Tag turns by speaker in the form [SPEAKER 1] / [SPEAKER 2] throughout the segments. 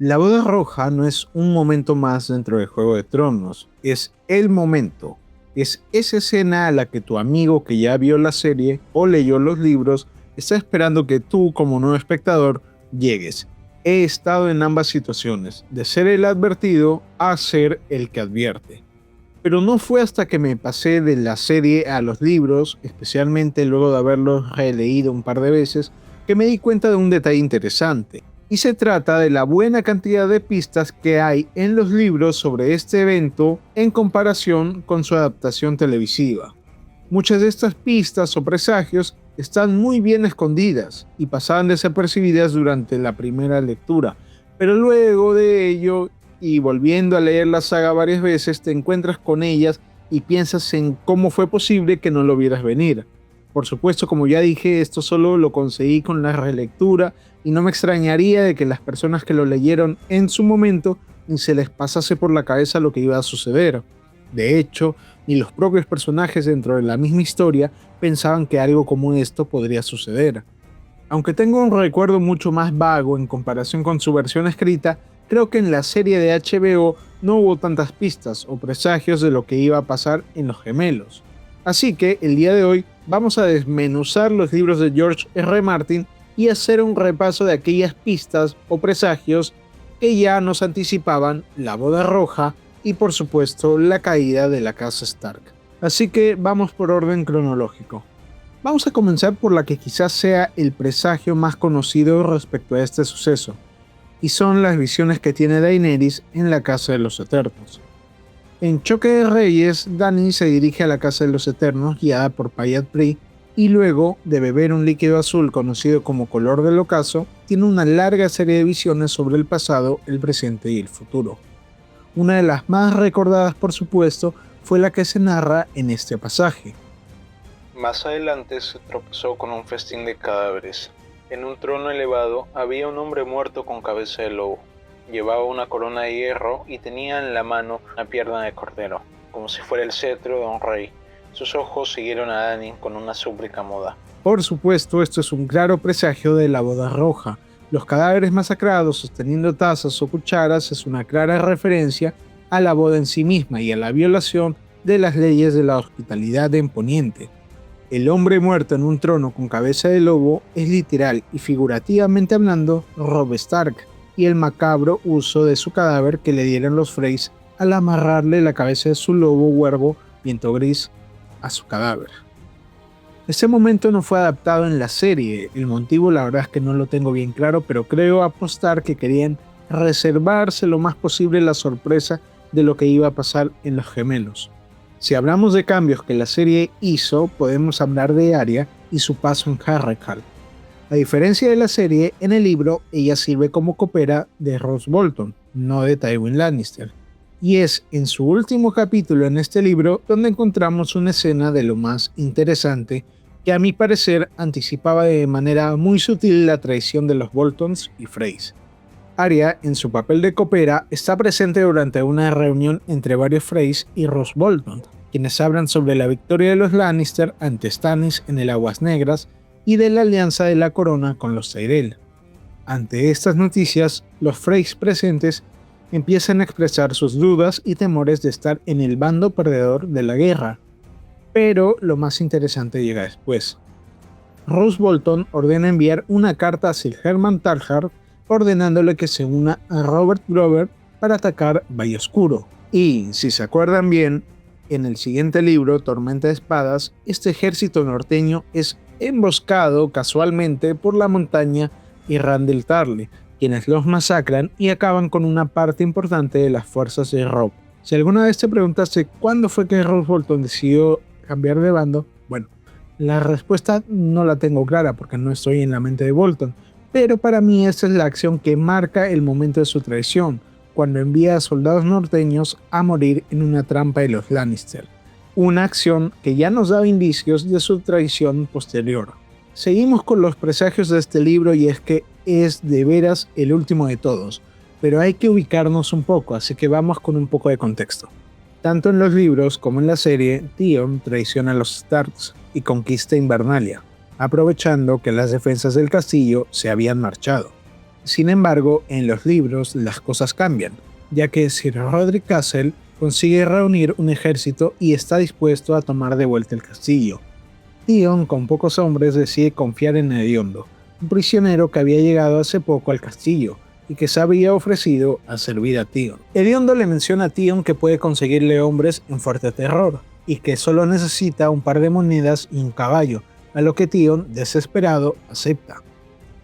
[SPEAKER 1] La boda roja no es un momento más dentro de Juego de Tronos, es el momento. Es esa escena a la que tu amigo que ya vio la serie o leyó los libros está esperando que tú, como nuevo espectador, llegues. He estado en ambas situaciones, de ser el advertido a ser el que advierte. Pero no fue hasta que me pasé de la serie a los libros, especialmente luego de haberlos releído un par de veces, que me di cuenta de un detalle interesante. Y se trata de la buena cantidad de pistas que hay en los libros sobre este evento en comparación con su adaptación televisiva. Muchas de estas pistas o presagios están muy bien escondidas y pasaban desapercibidas durante la primera lectura, pero luego de ello y volviendo a leer la saga varias veces te encuentras con ellas y piensas en cómo fue posible que no lo vieras venir. Por supuesto, como ya dije, esto solo lo conseguí con la relectura y no me extrañaría de que las personas que lo leyeron en su momento ni se les pasase por la cabeza lo que iba a suceder. De hecho, ni los propios personajes dentro de la misma historia pensaban que algo como esto podría suceder. Aunque tengo un recuerdo mucho más vago en comparación con su versión escrita, creo que en la serie de HBO no hubo tantas pistas o presagios de lo que iba a pasar en Los Gemelos. Así que el día de hoy vamos a desmenuzar los libros de George R. Martin y hacer un repaso de aquellas pistas o presagios que ya nos anticipaban la boda roja y por supuesto la caída de la casa Stark. Así que vamos por orden cronológico. Vamos a comenzar por la que quizás sea el presagio más conocido respecto a este suceso, y son las visiones que tiene Daenerys en la Casa de los Eternos. En Choque de Reyes, Dany se dirige a la Casa de los Eternos guiada por Pyat Pree y luego de beber un líquido azul conocido como color del ocaso, tiene una larga serie de visiones sobre el pasado, el presente y el futuro. Una de las más recordadas, por supuesto, fue la que se narra en este pasaje.
[SPEAKER 2] Más adelante se tropezó con un festín de cadáveres. En un trono elevado había un hombre muerto con cabeza de lobo. Llevaba una corona de hierro y tenía en la mano una pierna de cordero, como si fuera el cetro de un rey. Sus ojos siguieron a Dany con una súplica muda.
[SPEAKER 1] Por supuesto, esto es un claro presagio de la boda roja. Los cadáveres masacrados sosteniendo tazas o cucharas es una clara referencia a la boda en sí misma y a la violación de las leyes de la hospitalidad en Poniente. El hombre muerto en un trono con cabeza de lobo es literal y figurativamente hablando Robb Stark, y el macabro uso de su cadáver que le dieron los Freys al amarrarle la cabeza de su lobo huervo viento gris a su cadáver. Este momento no fue adaptado en la serie, el motivo la verdad es que no lo tengo bien claro, pero creo apostar que querían reservarse lo más posible la sorpresa de lo que iba a pasar en Los Gemelos. Si hablamos de cambios que la serie hizo, podemos hablar de Arya y su paso en Harrenhal. A diferencia de la serie, en el libro ella sirve como copera de Roose Bolton, no de Tywin Lannister. Y es en su último capítulo en este libro donde encontramos una escena de lo más interesante que a mi parecer anticipaba de manera muy sutil la traición de los Boltons y Freys. Arya, en su papel de copera, está presente durante una reunión entre varios Freys y Roose Bolton, quienes hablan sobre la victoria de los Lannister ante Stannis en el Aguas Negras y de la alianza de la corona con los Tyrell. Ante estas noticias, los Freys presentes empiezan a expresar sus dudas y temores de estar en el bando perdedor de la guerra. Pero lo más interesante llega después. Roose Bolton ordena enviar una carta a Sir Herman Tarhart ordenándole que se una a Robert Grover para atacar Valle Oscuro. Y, si se acuerdan bien, en el siguiente libro, Tormenta de Espadas, este ejército norteño es emboscado casualmente por la montaña y Randyll Tarly, quienes los masacran y acaban con una parte importante de las fuerzas de Robb. Si alguna vez te preguntaste cuándo fue que Roose Bolton decidió cambiar de bando, bueno, la respuesta no la tengo clara porque no estoy en la mente de Bolton, pero para mí esta es la acción que marca el momento de su traición, cuando envía a soldados norteños a morir en una trampa de los Lannister. Una acción que ya nos daba indicios de su traición posterior. Seguimos con los presagios de este libro y es que es de veras el último de todos, pero hay que ubicarnos un poco, así que vamos con un poco de contexto. Tanto en los libros como en la serie, Theon traiciona a los Starks y conquista Invernalia, aprovechando que las defensas del castillo se habían marchado. Sin embargo, en los libros las cosas cambian, ya que Sir Roderick Castle consigue reunir un ejército y está dispuesto a tomar de vuelta el castillo. Theon, con pocos hombres, decide confiar en Ediondo, un prisionero que había llegado hace poco al castillo y que se había ofrecido a servir a Theon. Ediondo le menciona a Theon que puede conseguirle hombres en Fuerte Terror y que solo necesita un par de monedas y un caballo, a lo que Theon, desesperado, acepta.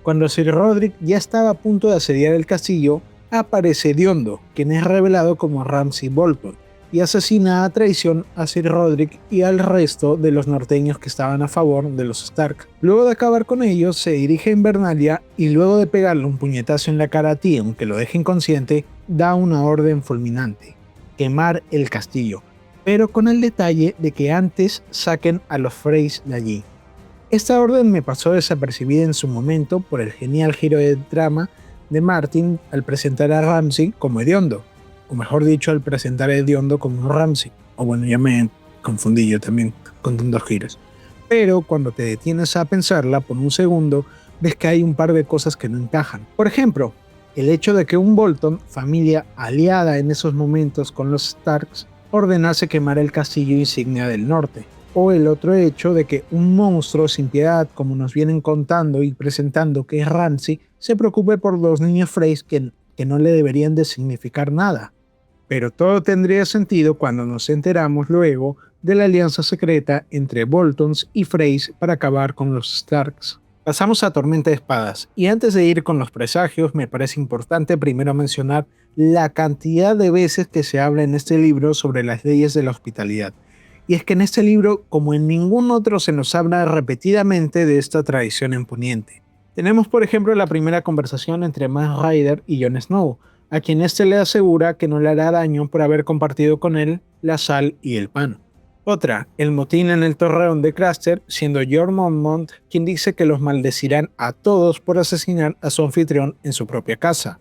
[SPEAKER 1] Cuando Sir Roderick ya estaba a punto de asediar el castillo, aparece Ediondo, quien es revelado como Ramsay Bolton, y asesina a traición a Sir Roderick y al resto de los norteños que estaban a favor de los Stark. Luego de acabar con ellos, se dirige a Invernalia y luego de pegarle un puñetazo en la cara a Theon que lo deja inconsciente, da una orden fulminante: quemar el castillo, pero con el detalle de que antes saquen a los Freys de allí. Esta orden me pasó desapercibida en su momento por el genial giro de trama de Martin al presentar a Ramsay como Ediondo, o mejor dicho, al presentar a Ediondo como Ramsay. O bueno, ya me confundí yo también con tantos giros. Pero cuando te detienes a pensarla por un segundo, ves que hay un par de cosas que no encajan. Por ejemplo, el hecho de que un Bolton, familia aliada en esos momentos con los Starks, ordenase quemar el castillo insignia del norte. O el otro hecho de que un monstruo sin piedad, como nos vienen contando y presentando que es Ramsay, se preocupe por los niños Freys que no le deberían de significar nada. Pero todo tendría sentido cuando nos enteramos luego de la alianza secreta entre Boltons y Freys para acabar con los Starks. Pasamos a Tormenta de Espadas, y antes de ir con los presagios me parece importante primero mencionar la cantidad de veces que se habla en este libro sobre las leyes de la hospitalidad. Y es que en este libro, como en ningún otro, se nos habla repetidamente de esta tradición en Poniente. Tenemos por ejemplo la primera conversación entre Mance Rayder y Jon Snow, a quien éste le asegura que no le hará daño por haber compartido con él la sal y el pan. Otra, el motín en el torreón de Craster, siendo Jorah Mormont quien dice que los maldecirán a todos por asesinar a su anfitrión en su propia casa.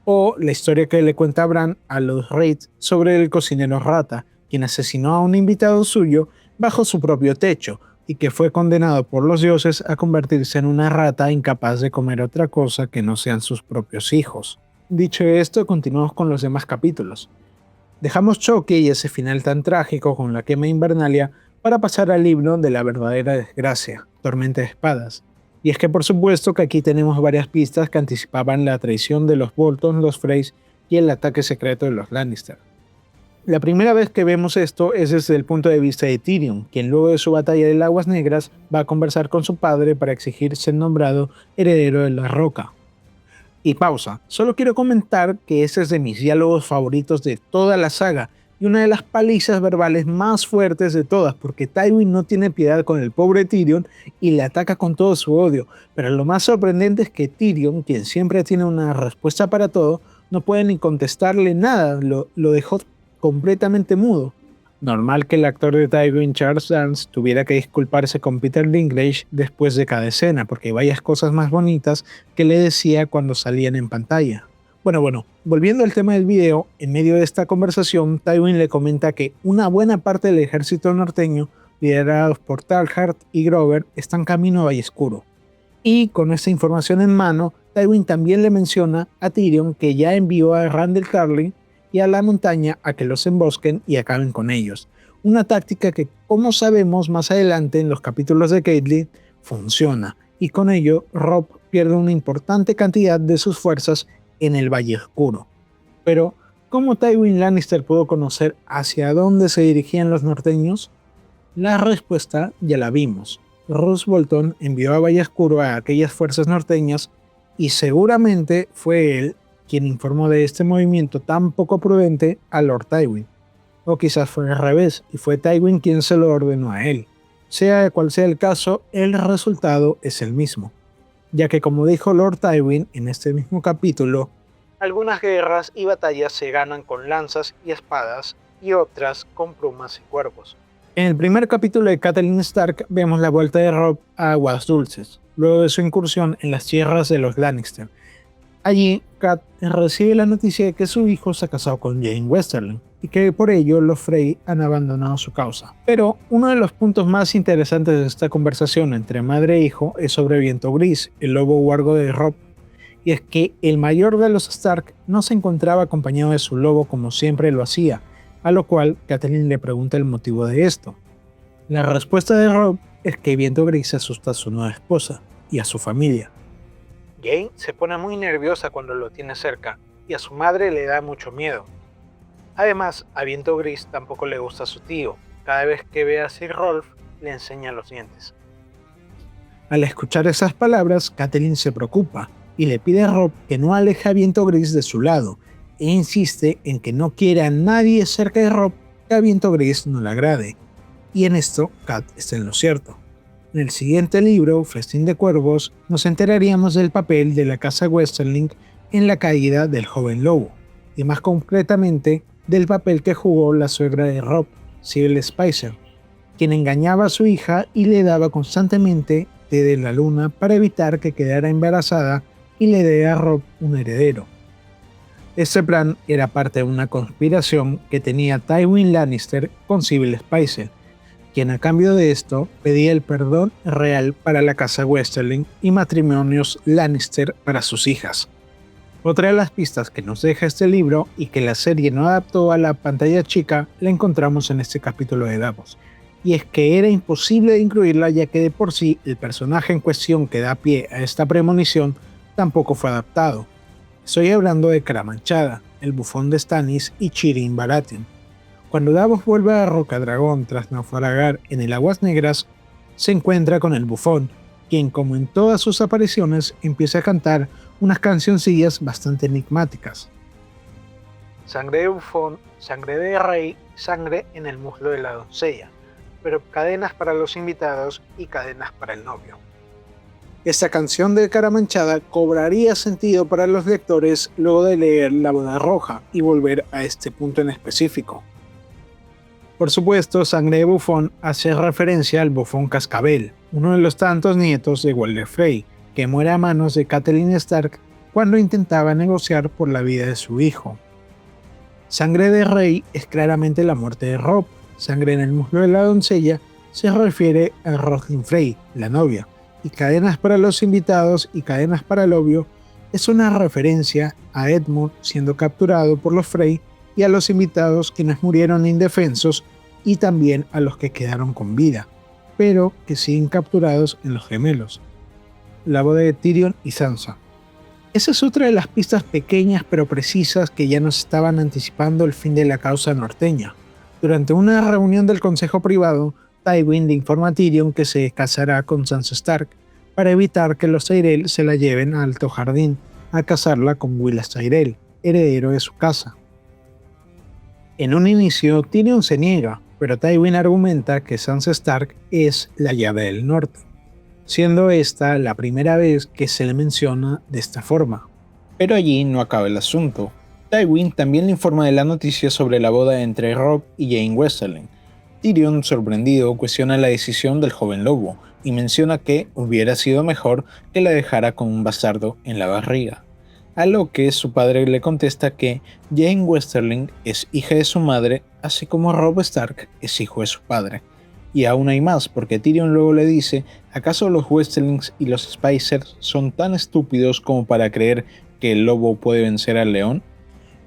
[SPEAKER 1] O la historia que le cuenta Bran a los Reyes sobre el cocinero Rata, quien asesinó a un invitado suyo bajo su propio techo y que fue condenado por los dioses a convertirse en una rata incapaz de comer otra cosa que no sean sus propios hijos. Dicho esto, continuamos con los demás capítulos. Dejamos Choque y ese final tan trágico con la quema de Invernalia para pasar al libro de la verdadera desgracia, Tormenta de Espadas. Y es que por supuesto que aquí tenemos varias pistas que anticipaban la traición de los Bolton, los Freys y el ataque secreto de los Lannister. La primera vez que vemos esto es desde el punto de vista de Tyrion, quien luego de su batalla de Aguas Negras va a conversar con su padre para exigir ser nombrado heredero de la Roca. Y pausa, solo quiero comentar que ese es de mis diálogos favoritos de toda la saga y una de las palizas verbales más fuertes de todas, porque Tywin no tiene piedad con el pobre Tyrion y le ataca con todo su odio, pero lo más sorprendente es que Tyrion, quien siempre tiene una respuesta para todo, no puede ni contestarle nada, lo dejó completamente mudo. Normal que el actor de Tywin, Charles Dance, tuviera que disculparse con Peter Dinklage después de cada escena, porque hay varias cosas más bonitas que le decía cuando salían en pantalla. Bueno, volviendo al tema del video, en medio de esta conversación, Tywin le comenta que una buena parte del ejército norteño, liderados por Talhart y Grover, están camino a Valle Oscuro. Y con esta información en mano, Tywin también le menciona a Tyrion que ya envió a Randyll Tarly y a la montaña a que los embosquen y acaben con ellos. Una táctica que, como sabemos más adelante en los capítulos de Catelyn, funciona, y con ello Robb pierde una importante cantidad de sus fuerzas en el Valle Oscuro. Pero, ¿cómo Tywin Lannister pudo conocer hacia dónde se dirigían los norteños? La respuesta ya la vimos. Roose Bolton envió a Valle Oscuro a aquellas fuerzas norteñas y seguramente fue él quien informó de este movimiento tan poco prudente a Lord Tywin. O quizás fue al revés, y fue Tywin quien se lo ordenó a él. Sea cual sea el caso, el resultado es el mismo, ya que como dijo Lord Tywin en este mismo capítulo, algunas guerras y batallas se ganan con lanzas y espadas, y otras con plumas y cuervos. En el primer capítulo de Catelyn Stark vemos la vuelta de Robb a Aguas Dulces, luego de su incursión en las tierras de los Lannister. Allí, Kat recibe la noticia de que su hijo se ha casado con Jane Westerling y que por ello los Frey han abandonado su causa. Pero uno de los puntos más interesantes de esta conversación entre madre e hijo es sobre Viento Gris, el lobo huargo de Robb, y es que el mayor de los Stark no se encontraba acompañado de su lobo como siempre lo hacía, a lo cual Catelyn le pregunta el motivo de esto. La respuesta de Robb es que Viento Gris asusta a su nueva esposa y a su familia. Jane se pone muy nerviosa cuando lo tiene cerca y a su madre le da mucho miedo. Además, a Viento Gris tampoco le gusta a su tío. Cada vez que ve a Sir Rolf, le enseña los dientes. Al escuchar esas palabras, Catelyn se preocupa y le pide a Robb que no aleje a Viento Gris de su lado, e insiste en que no quiere a nadie cerca de Robb que a Viento Gris no le agrade. Y en esto, Cat está en lo cierto. En el siguiente libro, Festín de Cuervos, nos enteraríamos del papel de la casa Westerling en la caída del joven lobo, y más concretamente del papel que jugó la suegra de Robb, Sybil Spicer, quien engañaba a su hija y le daba constantemente té de la luna para evitar que quedara embarazada y le dé a Robb un heredero. Este plan era parte de una conspiración que tenía Tywin Lannister con Sybil Spicer, quien a cambio de esto pedía el perdón real para la casa Westerling y matrimonios Lannister para sus hijas. Otra de las pistas que nos deja este libro y que la serie no adaptó a la pantalla chica la encontramos en este capítulo de Davos, y es que era imposible de incluirla ya que de por sí el personaje en cuestión que da pie a esta premonición tampoco fue adaptado. Estoy hablando de Cara Manchada, el bufón de Stannis y Chirin Baratheon. Cuando Davos vuelve a Rocadragón tras naufragar en el Aguas Negras, se encuentra con el bufón, quien como en todas sus apariciones empieza a cantar unas cancioncillas bastante enigmáticas. Sangre de bufón, sangre de rey, sangre en el muslo de la doncella, pero cadenas para los invitados y cadenas para el novio. Esta canción de Cara Manchada cobraría sentido para los lectores luego de leer La Boda Roja y volver a este punto en específico. Por supuesto, Sangre de Bufón hace referencia al bufón Cascabel, uno de los tantos nietos de Walder Frey, que muere a manos de Catelyn Stark cuando intentaba negociar por la vida de su hijo. Sangre de Rey es claramente la muerte de Robb. Sangre en el muslo de la doncella se refiere a Roslyn Frey, la novia, y cadenas para los invitados y cadenas para el novio es una referencia a Edmund siendo capturado por los Frey y a los invitados quienes murieron indefensos y también a los que quedaron con vida, pero que siguen capturados en los gemelos. La boda de Tyrion y Sansa. Esa es otra de las pistas pequeñas pero precisas que ya nos estaban anticipando el fin de la causa norteña. Durante una reunión del consejo privado, Tywin le informa a Tyrion que se casará con Sansa Stark para evitar que los Tyrell se la lleven a Alto Jardín a casarla con Wylas Tyrell, heredero de su casa. En un inicio, Tyrion se niega, pero Tywin argumenta que Sansa Stark es la llave del norte, siendo esta la primera vez que se le menciona de esta forma. Pero allí no acaba el asunto. Tywin también le informa de la noticia sobre la boda entre Robb y Jane Westerling. Tyrion, sorprendido, cuestiona la decisión del joven lobo y menciona que hubiera sido mejor que la dejara con un bastardo en la barriga. A lo que su padre le contesta que Jane Westerling es hija de su madre, así como Robb Stark es hijo de su padre. Y aún hay más, porque Tyrion luego le dice, ¿acaso los Westerlings y los Spicers son tan estúpidos como para creer que el lobo puede vencer al león?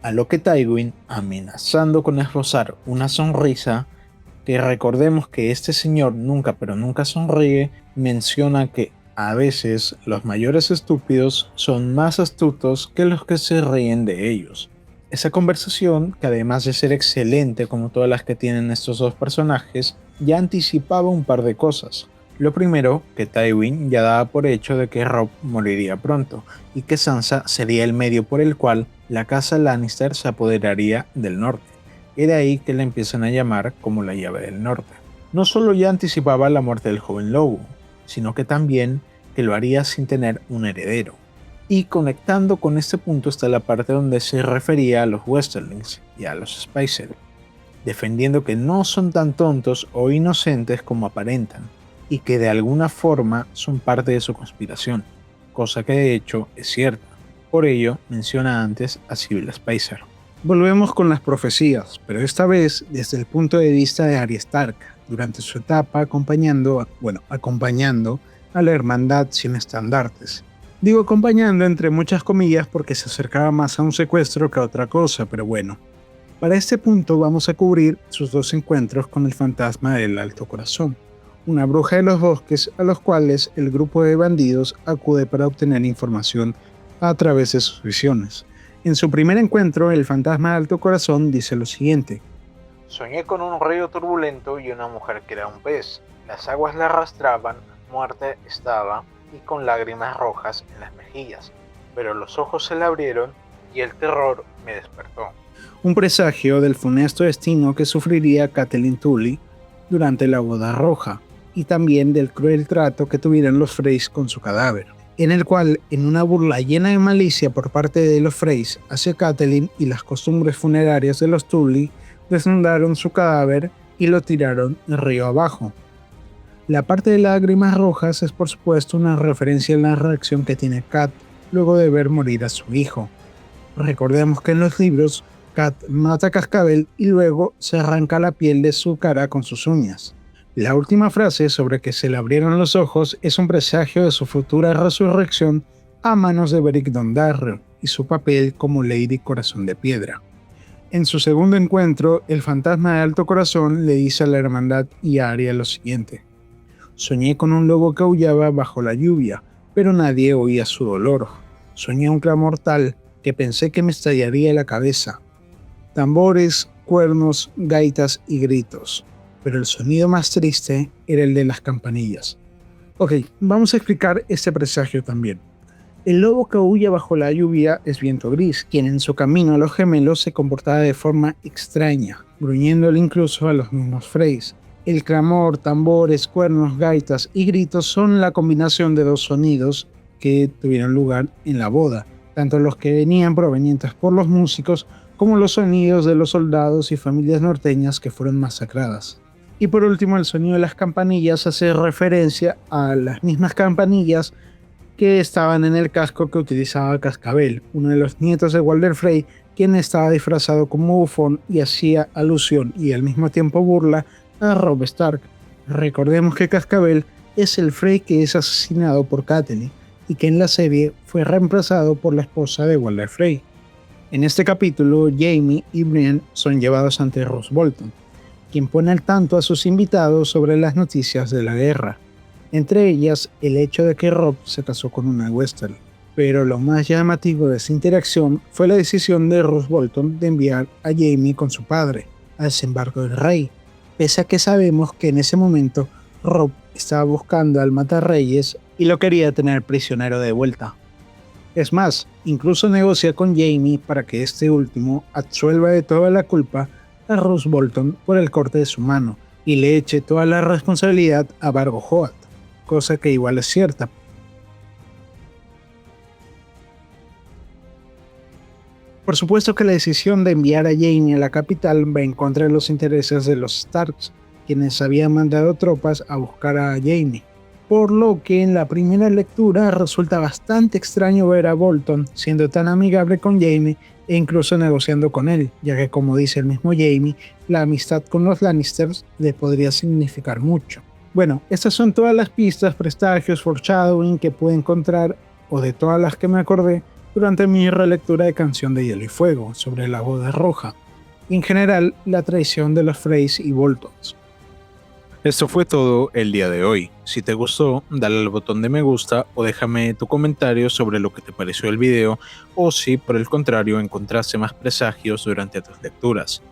[SPEAKER 1] A lo que Tywin, amenazando con esbozar una sonrisa, que recordemos que este señor nunca pero nunca sonríe, menciona que a veces los mayores estúpidos son más astutos que los que se ríen de ellos. Esa conversación, que además de ser excelente como todas las que tienen estos dos personajes, ya anticipaba un par de cosas. Lo primero, que Tywin ya daba por hecho de que Robb moriría pronto, y que Sansa sería el medio por el cual la casa Lannister se apoderaría del norte. Y de ahí que la empiezan a llamar como la llave del norte. No solo ya anticipaba la muerte del joven lobo, sino que también que lo haría sin tener un heredero. Y conectando con este punto está la parte donde se refería a los Westerlings y a los Spicer, defendiendo que no son tan tontos o inocentes como aparentan, y que de alguna forma son parte de su conspiración, cosa que de hecho es cierta. Por ello menciona antes a Sybil Spicer. Volvemos con las profecías, pero esta vez desde el punto de vista de Arya Stark, durante su etapa acompañando a la Hermandad Sin Estandartes, Digo acompañando entre muchas comillas porque se acercaba más a un secuestro que a otra cosa, pero bueno. Para este punto vamos a cubrir sus dos encuentros con el fantasma del Alto Corazón, una bruja de los bosques a los cuales el grupo de bandidos acude para obtener información a través de sus visiones. En su primer encuentro, el fantasma del Alto Corazón dice lo siguiente:
[SPEAKER 2] soñé con un río turbulento y una mujer que era un pez. Las aguas la arrastraban, muerta estaba y con lágrimas rojas en las mejillas, pero los ojos se le abrieron y el terror me despertó.
[SPEAKER 1] Un presagio del funesto destino que sufriría Catelyn Tully durante la boda roja, y también del cruel trato que tuvieron los Freys con su cadáver, en el cual, en una burla llena de malicia por parte de los Freys hacia Catelyn y las costumbres funerarias de los Tully, desnudaron su cadáver y lo tiraron el río abajo. La parte de lágrimas rojas es por supuesto una referencia a la reacción que tiene Cat luego de ver morir a su hijo. Recordemos que en los libros, Cat mata a Cascabel y luego se arranca la piel de su cara con sus uñas. La última frase sobre que se le abrieron los ojos es un presagio de su futura resurrección a manos de Beric Dondarrion y su papel como Lady Corazón de Piedra. En su segundo encuentro, el fantasma de Alto Corazón le dice a la hermandad y a Arya lo siguiente: soñé con un lobo que aullaba bajo la lluvia, pero nadie oía su dolor. Soñé un clamor tal que pensé que me estallaría la cabeza. Tambores, cuernos, gaitas y gritos. Pero el sonido más triste era el de las campanillas. Ok, vamos a explicar este presagio también. El lobo que huye bajo la lluvia es Viento Gris, quien en su camino a los gemelos se comportaba de forma extraña, gruñéndole incluso a los mismos Freys. El clamor, tambores, cuernos, gaitas y gritos son la combinación de dos sonidos que tuvieron lugar en la boda, tanto los que venían provenientes por los músicos como los sonidos de los soldados y familias norteñas que fueron masacradas. Y por último, el sonido de las campanillas hace referencia a las mismas campanillas que estaban en el casco que utilizaba Cascabel, uno de los nietos de Walder Frey, quien estaba disfrazado como bufón y hacía alusión y al mismo tiempo burla a Robb Stark. Recordemos que Cascabel es el Frey que es asesinado por Catelyn y que en la serie fue reemplazado por la esposa de Walder Frey. En este capítulo, Jaime y Brienne son llevados ante Roose Bolton, quien pone al tanto a sus invitados sobre las noticias de la guerra, entre ellas el hecho de que Robb se casó con una Western. Pero lo más llamativo de esa interacción fue la decisión de Roose Bolton de enviar a Jaime con su padre al desembarco del rey, pese a que sabemos que en ese momento Robb estaba buscando al Matarreyes y lo quería tener prisionero de vuelta. Es más, incluso negocia con Jaime para que este último absuelva de toda la culpa a Roose Bolton por el corte de su mano y le eche toda la responsabilidad a Vargo Hoat, cosa que igual es cierta. Por supuesto que la decisión de enviar a Jaime a la capital va en contra de los intereses de los Starks, quienes habían mandado tropas a buscar a Jaime, por lo que en la primera lectura resulta bastante extraño ver a Bolton siendo tan amigable con Jaime e incluso negociando con él, ya que como dice el mismo Jaime, la amistad con los Lannisters le podría significar mucho. Bueno, estas son todas las pistas, presagios, foreshadowing que pude encontrar, o de todas las que me acordé, durante mi relectura de Canción de Hielo y Fuego sobre la boda roja, y en general la traición de los Freys y Boltons.
[SPEAKER 2] Esto fue todo el día de hoy. Si te gustó, dale al botón de me gusta o déjame tu comentario sobre lo que te pareció el video o si por el contrario encontraste más presagios durante tus lecturas.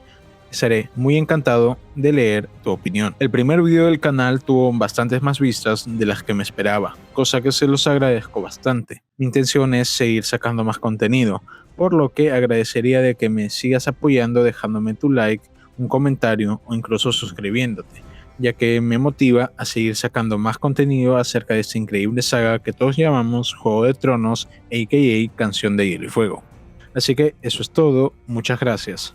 [SPEAKER 2] Estaré muy encantado de leer tu opinión. El primer video del canal tuvo bastantes más vistas de las que me esperaba, cosa que se los agradezco bastante. Mi intención es seguir sacando más contenido, por lo que agradecería de que me sigas apoyando dejándome tu like, un comentario o incluso suscribiéndote, ya que me motiva a seguir sacando más contenido acerca de esta increíble saga que todos llamamos Juego de Tronos, aka Canción de Hielo y Fuego. Así que eso es todo, muchas gracias.